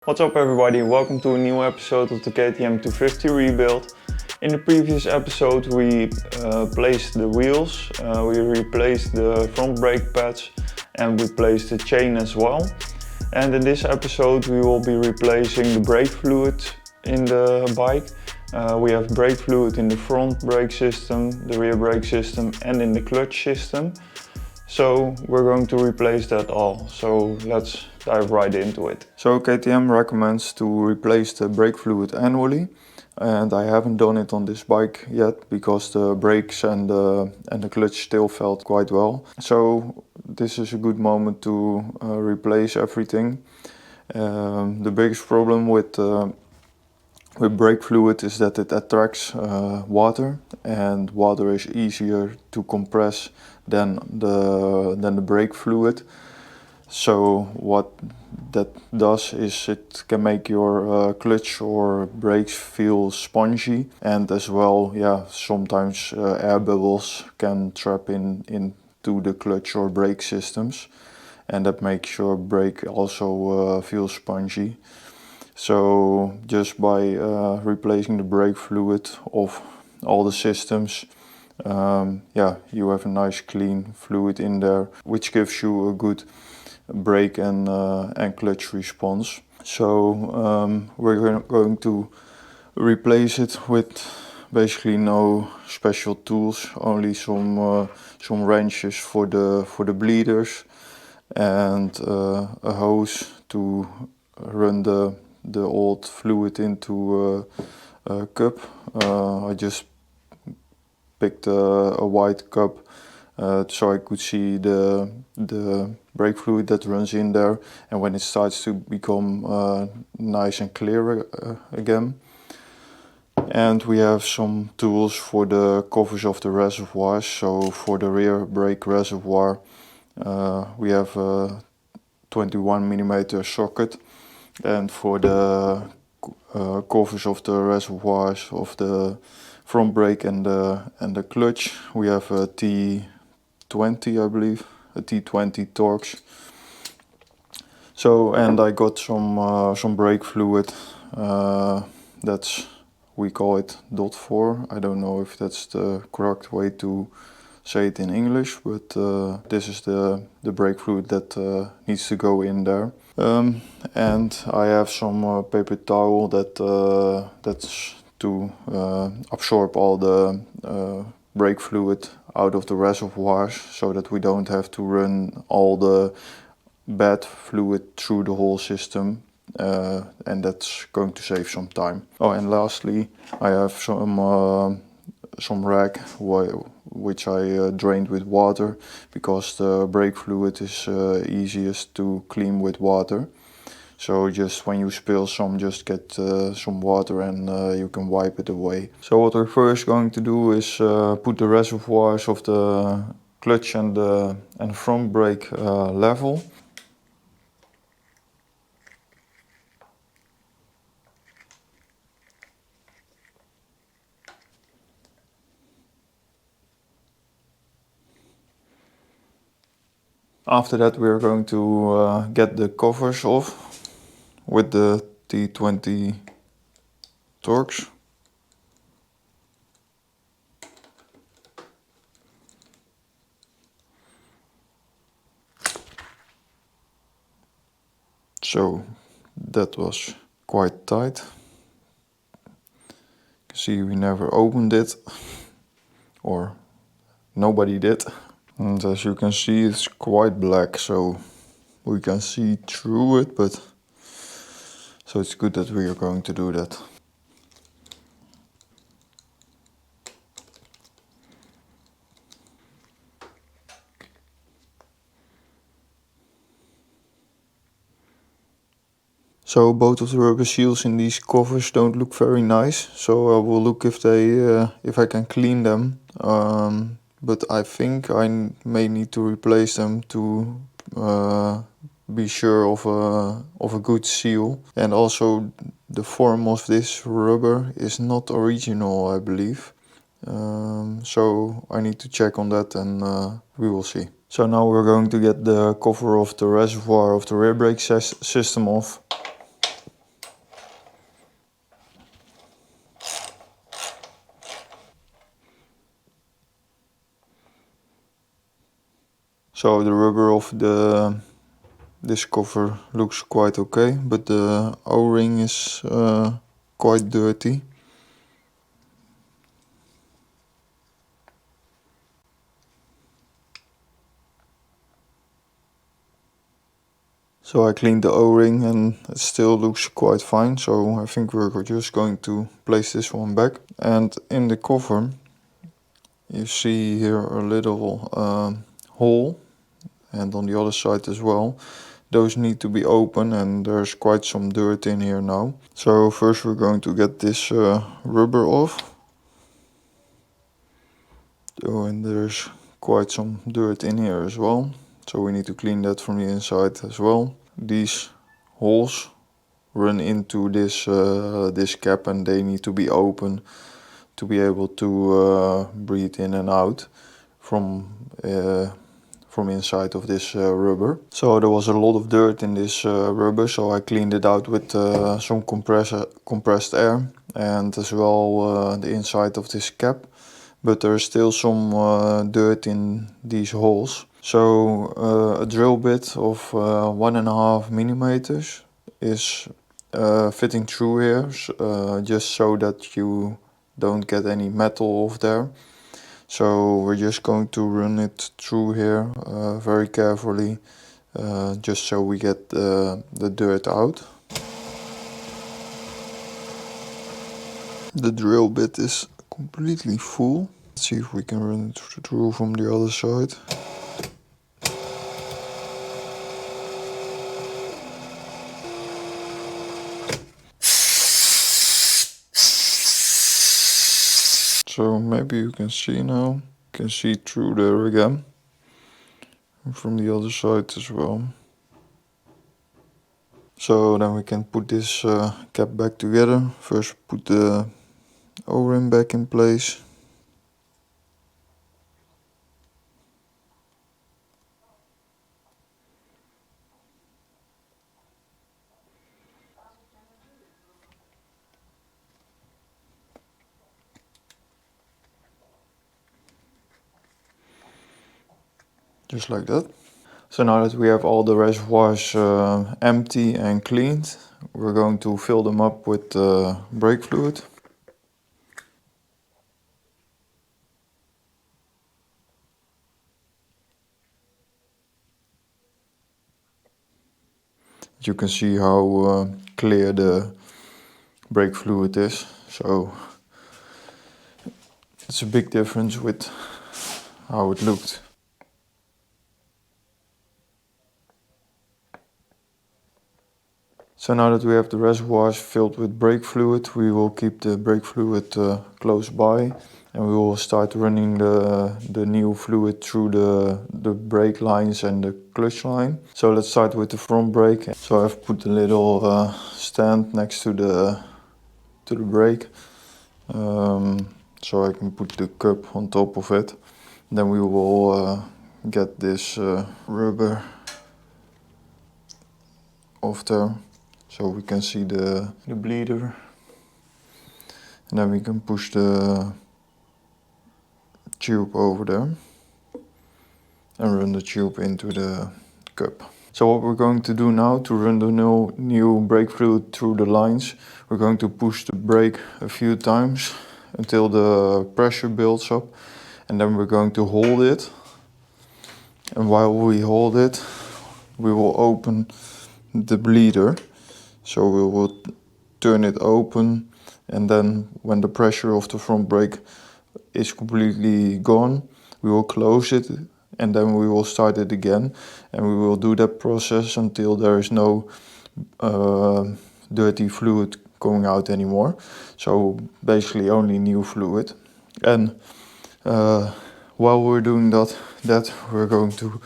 What's up everybody, welcome to a new episode of the KTM 250 rebuild. In the previous episode we placed the wheels, we replaced the front brake pads and we placed the chain as well. And in this episode we will be replacing the brake fluid in the bike. We have brake fluid in the front brake system, the rear brake system and in the clutch system. So we're going to replace that all, so let's dive right into it. So KTM recommends to replace the brake fluid annually, and I haven't done it on this bike yet because the brakes and the clutch still felt quite well. So this is a good moment to replace everything. The biggest problem with brake fluid is that it attracts water, and water is easier to compress than the brake fluid. So what that does is it can make your clutch or brakes feel spongy, and as well, sometimes air bubbles can trap into the clutch or brake systems, and that makes your brake also feel spongy. So just by replacing the brake fluid of all the systems, you have a nice clean fluid in there, which gives you a good brake and clutch response. So we're going to replace it with basically no special tools, only some wrenches for the bleeders and a hose to run the old fluid into a cup. I just picked a white cup so I could see the brake fluid that runs in there, and when it starts to become nice and clear again. And we have some tools for the covers of the reservoirs. So for the rear brake reservoir we have a 21mm socket, and for the covers of the reservoirs of the front brake and the clutch we have a T20, I believe, a T20 Torx. So, and I got some brake fluid, we call it .4. I don't know if that's the correct way to say it in English, but this is the brake fluid that needs to go in there. And I have some paper towel that's to absorb all the brake fluid out of the reservoirs, so that we don't have to run all the bad fluid through the whole system, and that's going to save some time. Oh, and lastly I have some rag which I drained with water, because the brake fluid is easiest to clean with water. So just when you spill some, just get some water and you can wipe it away. So what we're first going to do is put the reservoirs of the clutch and front brake level. After that we are going to get the covers off with the T20 Torx. So that was quite tight. You can see we never opened it, or nobody did. And as you can see, it's quite black, so we can see through it, but so it's good that we are going to do that. So both of the rubber seals in these covers don't look very nice, so I will look if I can clean them. But I think I may need to replace them to be sure of a good seal. And also the form of this rubber is not original, I believe. So I need to check on that, and we will see. So now we're going to get the cover of the reservoir of the rear brake system off. So the rubber of this cover looks quite okay, but the O-ring is quite dirty. So I cleaned the O-ring and it still looks quite fine, so I think we're just going to place this one back. And in the cover you see here a little hole, and on the other side as well. Those need to be open, and there's quite some dirt in here now. So first we're going to get this rubber off. Oh, and there's quite some dirt in here as well, so we need to clean that from the inside as well. These holes run into this cap, and they need to be open to be able to breathe in and out from inside of this rubber. So there was a lot of dirt in this rubber, so I cleaned it out with some compressed air, and as well the inside of this cap. But there's still some dirt in these holes. So a drill bit of 1.5 millimeters is fitting through here, just so that you don't get any metal off there. So we're just going to run it through here very carefully, just so we get the dirt out. The drill bit is completely full. Let's see if we can run it through from the other side. So maybe you can see now. You can see through there again. And from the other side as well. So then we can put this cap back together. First put the O-ring back in place. Just like that. So now that we have all the reservoirs empty and cleaned, we're going to fill them up with brake fluid. You can see how clear the brake fluid is, so it's a big difference with how it looked. So now that we have the reservoirs filled with brake fluid, we will keep the brake fluid close by, and we will start running the new fluid through the brake lines and the clutch line. So let's start with the front brake. So I've put a little stand next to the brake, so I can put the cup on top of it. Then we will get this rubber off there, so we can see the bleeder, and then we can push the tube over there and run the tube into the cup. So what we're going to do now to run the new brake fluid through the lines, we're going to push the brake a few times until the pressure builds up, and then we're going to hold it, and while we hold it we will open the bleeder. So we will turn it open, and then when the pressure of the front brake is completely gone, we will close it, and then we will start it again, and we will do that process until there is no dirty fluid going out anymore. So basically only new fluid. And while we're doing that we're going to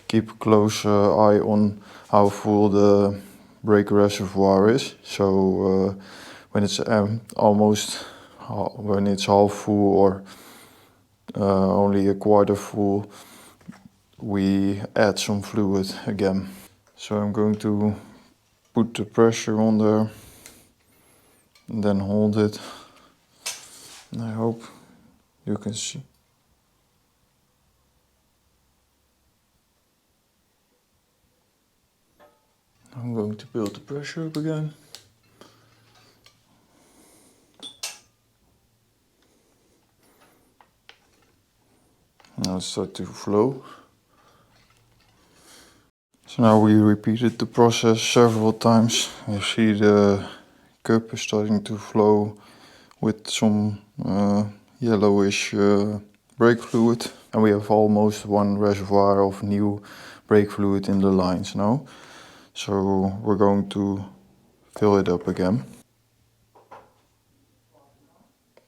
keep a close eye on how full the brake reservoir is. So when it's when it's half full or only a quarter full, we add some fluid again. So I'm going to put the pressure on there and then hold it, and I hope you can see. I'm going to build the pressure up again. Now it's start to flow. So now we repeated the process several times. You see the cup is starting to flow with some yellowish brake fluid. And we have almost 1 reservoir of new brake fluid in the lines now. So we're going to fill it up again.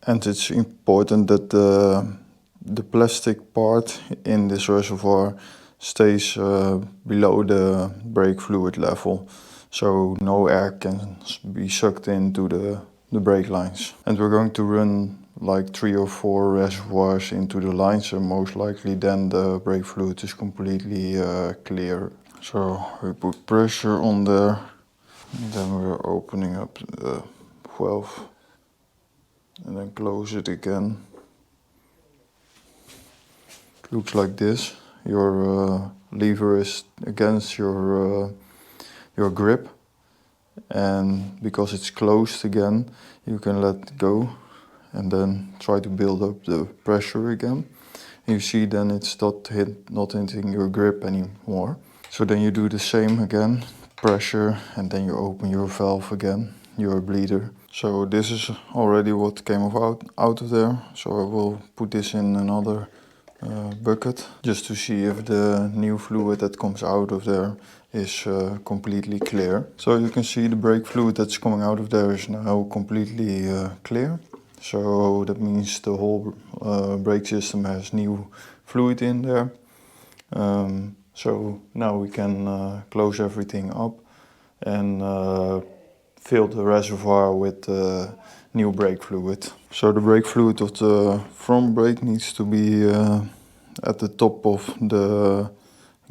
And it's important that the plastic part in this reservoir stays below the brake fluid level, so no air can be sucked into the brake lines. And we're going to run like 3 or 4 reservoirs into the lines, and most likely then the brake fluid is completely clear. So we put pressure on there, and then we're opening up the valve and then close it again. It looks like this. Your lever is against your grip, and because it's closed again, you can let go and then try to build up the pressure again. And you see then it's not hitting your grip anymore. So then you do the same again, pressure, and then you open your valve again, your bleeder. So this is already what came out of there. So I will put this in another bucket just to see if the new fluid that comes out of there is completely clear. So you can see the brake fluid that's coming out of there is now completely clear. So that means the whole brake system has new fluid in there. So now we can close everything up and fill the reservoir with new brake fluid. So the brake fluid of the front brake needs to be at the top of the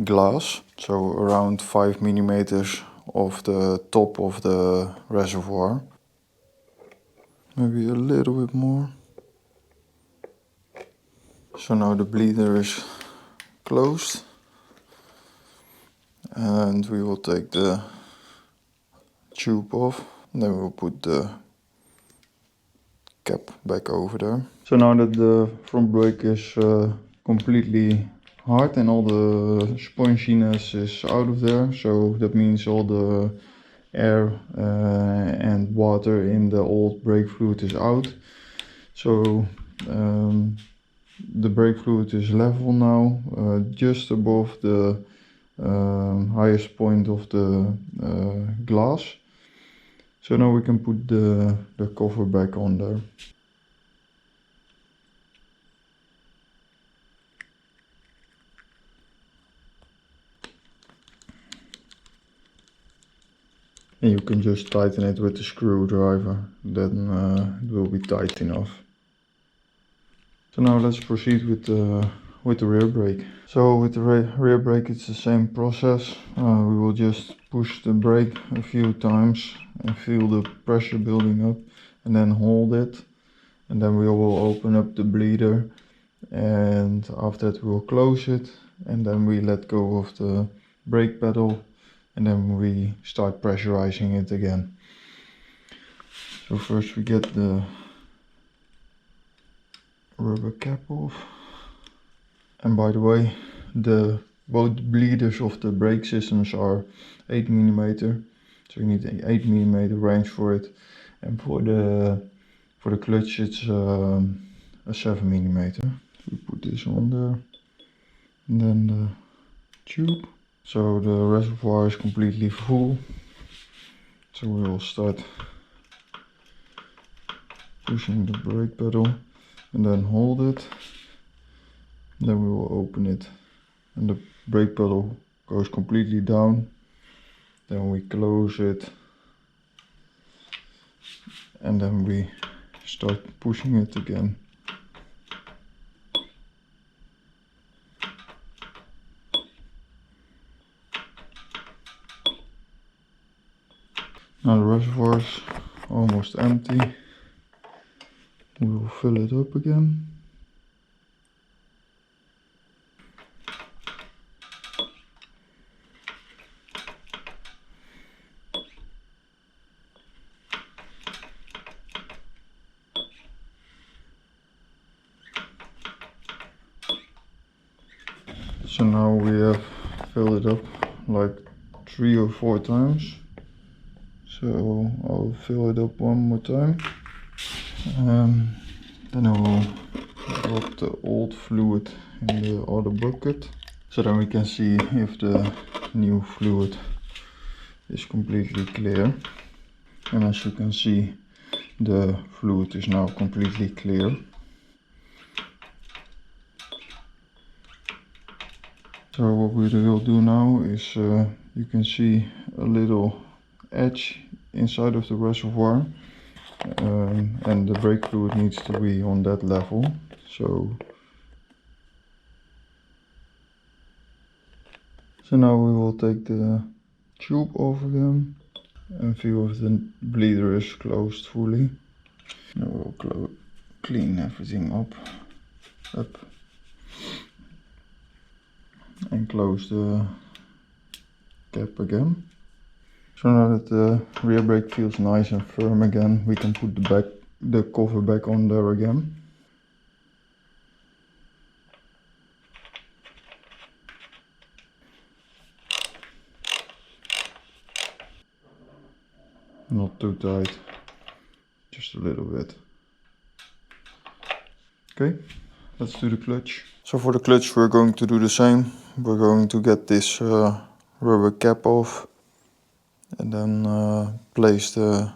glass, so around 5 millimeters of the top of the reservoir. Maybe a little bit more. So now the bleeder is closed, and we will take the tube off, and then we'll put the cap back over there. So now that the front brake is completely hard and all the sponginess is out of there, so that means all the air and water in the old brake fluid is out. So the brake fluid is level now, just above the highest point of the glass. So now we can put the cover back on there. And you can just tighten it with the screwdriver, then it will be tight enough. So now let's proceed with the rear brake. So with the rear brake it's the same process. We will just push the brake a few times and feel the pressure building up, and then hold it, and then we will open up the bleeder, and after that we will close it, and then we let go of the brake pedal, and then we start pressurizing it again. So first we get the rubber cap off. And by the way, both bleeders of the brake systems are 8 mm, so you need an 8 mm range for it, and for the clutch it's a 7 mm. We put this on there, and then the tube. So the reservoir is completely full, so we will start pushing the brake pedal and then hold it. Then we will open it, and the brake pedal goes completely down. Then we close it, and then we start pushing it again. Now the reservoir is almost empty. We will fill it up again. So now we have filled it up like 3 or 4 times. So I'll fill it up one more time. Then I will drop the old fluid in the other bucket. So then we can see if the new fluid is completely clear. And as you can see, the fluid is now completely clear. So what we will do now is you can see a little edge inside of the reservoir, and the brake fluid needs to be on that level. So now we will take the tube off again and feel if the bleeder is closed fully. Now we'll clean everything up. And close the cap again. So now that the rear brake feels nice and firm again, we can put the cover back on there again. Not too tight, just a little bit. Okay, let's do the clutch. So for the clutch we're going to do the same. We're going to get this rubber cap off and then place the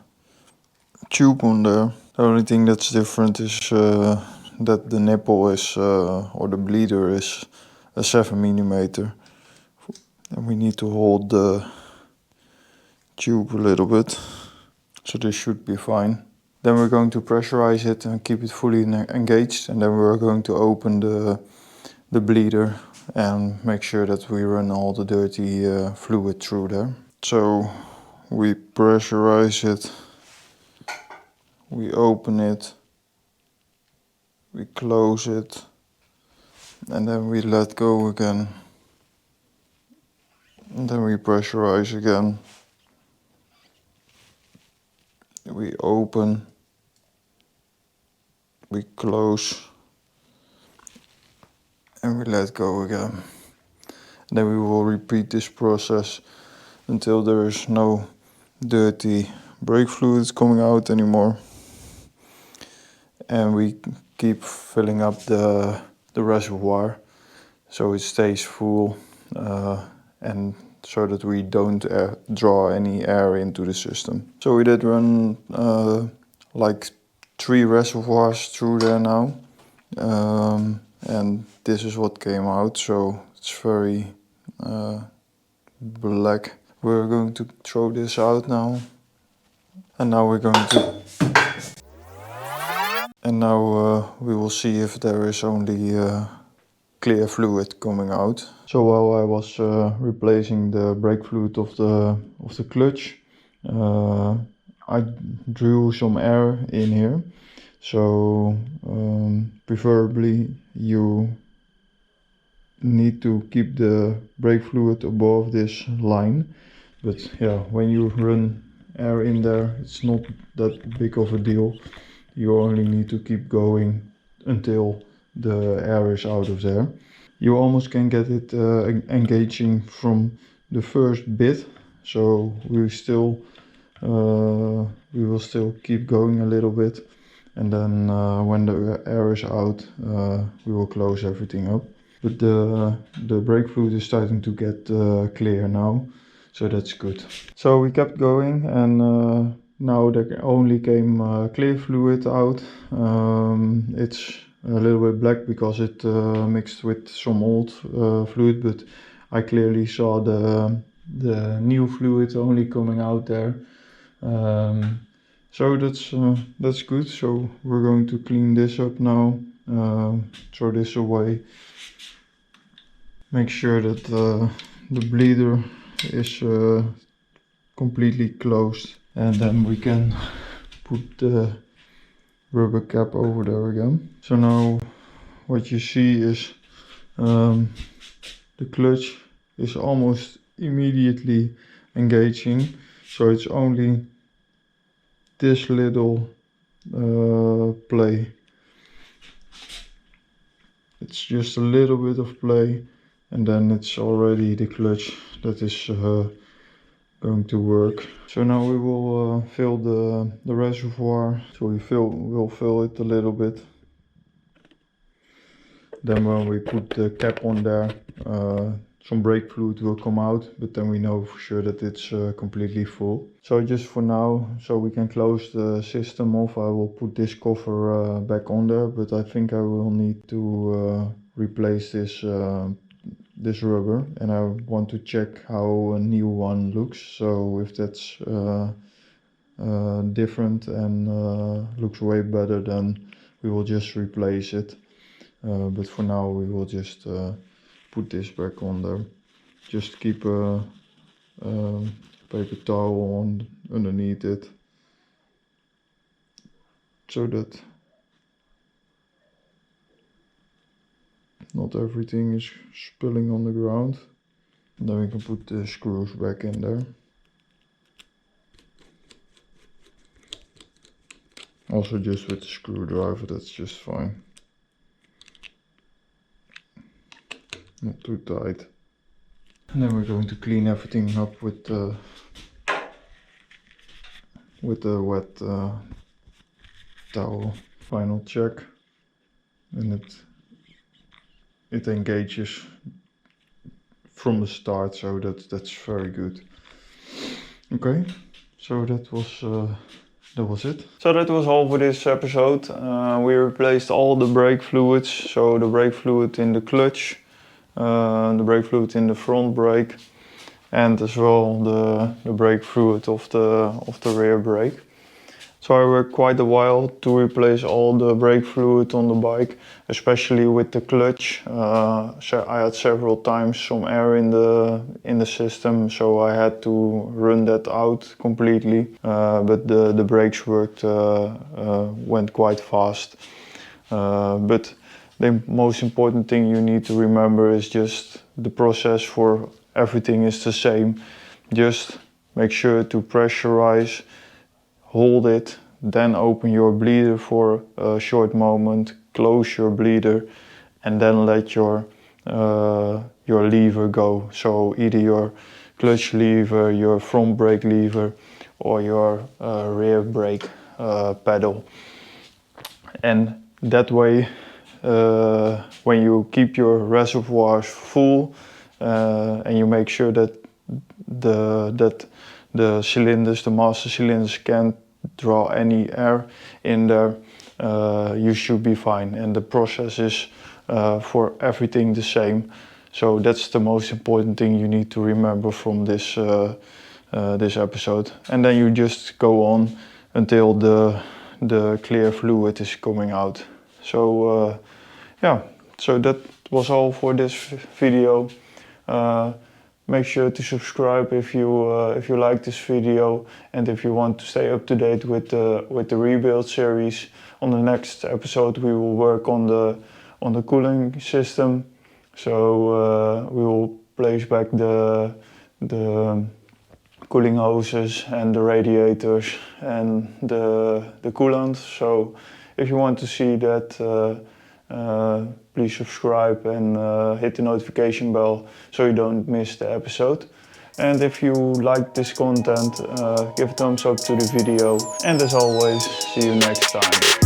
tube on there. The only thing that's different is that the nipple is, or the bleeder is a 7mm. And we need to hold the tube a little bit, so this should be fine. Then we're going to pressurize it and keep it fully engaged, and then we're going to open the bleeder and make sure that we run all the dirty fluid through there. So we pressurize it, we open it, we close it, and then we let go again. And then we pressurize again. We open, we close, and we let go again. And then we will repeat this process until there is no dirty brake fluids coming out anymore. And we keep filling up the reservoir so it stays full, and so that we don't draw any air into the system. So we did run like 3 reservoirs through there now, and this is what came out. So it's very black. We're going to throw this out now, and now we're going to, and now we will see if there is only clear fluid coming out. So while I was replacing the brake fluid of the clutch, I drew some air in here. So preferably you need to keep the brake fluid above this line, but yeah, when you run air in there, it's not that big of a deal. You only need to keep going until the air is out of there. You almost can get it engaging from the first bit, so we will still keep going a little bit, and then when the air is out, we will close everything up. But the brake fluid is starting to get clear now, so that's good. So we kept going, and now there only came clear fluid out. It's a little bit black because it mixed with some old fluid, but I clearly saw the new fluid only coming out there. So that's good. So we're going to clean this up now, throw this away, make sure that the bleeder is completely closed, and then we can put the rubber cap over there again. So now what you see is the clutch is almost immediately engaging, so it's only this little play. It's just a little bit of play, and then it's already the clutch that is going to work. So now we will fill the reservoir. So we'll fill it a little bit. Then when we put the cap on there, some brake fluid will come out, but then we know for sure that it's completely full. So just for now, so we can close the system off, I will put this cover back on there, but I think I will need to replace this rubber, and I want to check how a new one looks. So if that's different and looks way better, then we will just replace it. But for now we will just put this back on there. Just keep a paper towel on underneath it, so that not everything is spilling on the ground. And then we can put the screws back in there. Also just with the screwdriver, that's just fine. Not too tight. And then we're going to clean everything up with the wet towel. Final check, and it engages from the start, so that's very good. Okay, so that was it. So that was all for this episode. We replaced all the brake fluids, so the brake fluid in the clutch, the brake fluid in the front brake, and as well the brake fluid of the rear brake. So I worked quite a while to replace all the brake fluid on the bike, especially with the clutch. So I had several times some air in the system, so I had to run that out completely. But the brakes went quite fast. But the most important thing you need to remember is just the process for everything is the same. Just make sure to pressurize, hold it, then open your bleeder for a short moment, close your bleeder, and then let your lever go. So either your clutch lever, your front brake lever, or your rear brake pedal. And that way, when you keep your reservoirs full and you make sure that the cylinders, the master cylinders, can't draw any air in there, you should be fine. And the process is for everything the same. So that's the most important thing you need to remember from this episode. And then you just go on until the clear fluid is coming out. So yeah, so that was all for this video. Make sure to subscribe if you like this video, and if you want to stay up to date with the rebuild series. On the next episode we will work on the cooling system. So we will place back the cooling hoses and the radiators and the coolant. So if you want to see that, please subscribe and hit the notification bell so you don't miss the episode. And if you like this content, give a thumbs up to the video. And as always, see you next time.